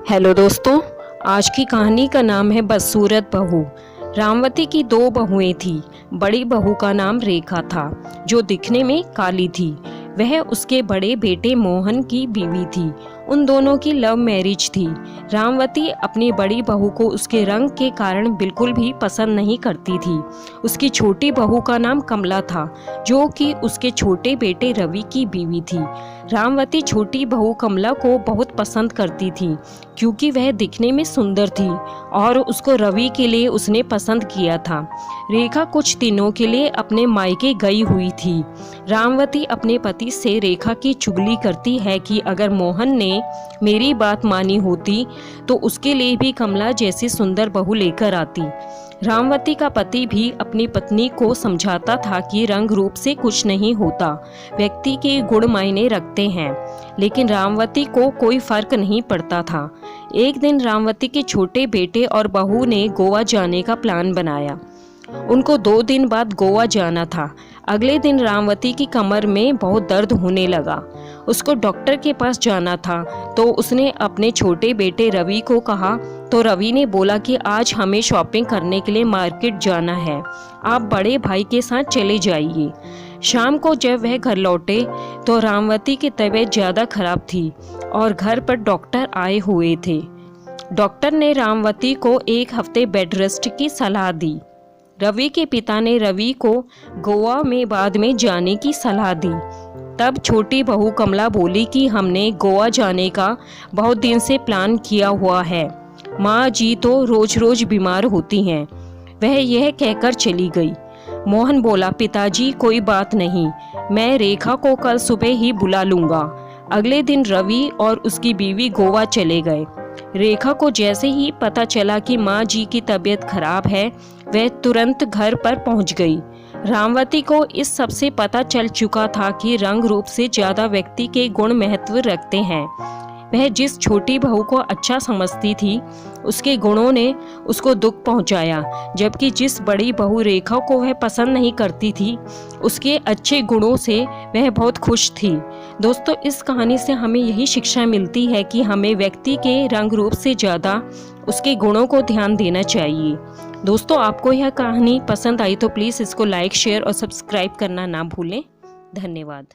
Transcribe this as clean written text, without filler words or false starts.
Hello दोस्तों, आज की कहानी का नाम है बदसूरत बहू। रामवती की दो बहुएं थी। बड़ी बहू का नाम रेखा था, जो दिखने में काली थी। वह उसके बड़े बेटे मोहन की बीवी थी। उन दोनों की लव मैरिज थी। रामवती अपनी बड़ी बहू को उसके रंग के कारण बिल्कुल भी पसंद नहीं करती थी। उसकी छोटी बहू का नाम कमला था, जो कि उसके छोटे बेटे रवि की बीवी थी। रामवती छोटी बहू कमला को बहुत पसंद करती थी, क्योंकि वह दिखने में सुंदर थी और उसको रवि के लिए उसने पसंद किया था। रेखा कुछ दिनों के लिए अपने मायके गई हुई थी। रामवती अपने पति से रेखा की चुगली करती है कि अगर मोहन ने मेरी बात मानी होती तो उसके लिए भी कमला जैसी सुंदर बहू लेकर आती। रामवती का पति भी अपनी पत्नी को समझाता था कि रंग रूप से कुछ नहीं होता, व्यक्ति के गुण मायने रखते हैं। लेकिन रामवती को कोई फर्क नहीं पड़ता था। एक दिन रामवती के छोटे बेटे और बहू ने गोवा जाने का प्लान बनाया। उनको 2 दिन बाद गोवा जाना था। अगले दिन रामवती की कमर में बहुत दर्द होने लगा। उसको डॉक्टर के पास जाना था, तो उसने अपने छोटे बेटे रवि को कहा। तो रवि ने बोला कि आज हमें शॉपिंग करने के लिए मार्केट जाना है, आप बड़े भाई के साथ चले जाइए। शाम को जब वह घर लौटे तो रामवती की तबीयत ज़्यादा खराब थी और घर पर डॉक्टर आए हुए थे। डॉक्टर ने रामवती को 1 हफ्ते बेड रेस्ट की सलाह दी। रवि के पिता ने रवि को गोवा में बाद में जाने की सलाह दी। तब छोटी बहू कमला बोली कि हमने गोवा जाने का बहुत दिन से प्लान किया हुआ है। माँ जी तो रोज रोज बीमार होती हैं। वह यह कहकर चली गई। मोहन बोला, पिताजी कोई बात नहीं, मैं रेखा को कल सुबह ही बुला लूँगा। अगले दिन रवि और उसकी बीवी गोवा चले गए। रेखा को जैसे ही पता चला कि माँ जी की तबीयत खराब है, वह तुरंत घर पर पहुँच गई। रामवती को इस सब से पता चल चुका था कि रंग रूप से ज़्यादा व्यक्ति के गुण महत्व रखते हैं। वह जिस छोटी बहू को अच्छा समझती थी, उसके गुणों ने उसको दुख पहुंचाया, जबकि जिस बड़ी बहू रेखा को वह पसंद नहीं करती थी, उसके अच्छे गुणों से वह बहुत खुश थी। दोस्तों, इस कहानी से हमें यही शिक्षा मिलती है कि हमें व्यक्ति के रंग रूप से ज़्यादा उसके गुणों को ध्यान देना चाहिए। दोस्तों, आपको यह कहानी पसंद आई तो प्लीज़ इसको लाइक, शेयर और सब्सक्राइब करना ना भूलें। धन्यवाद।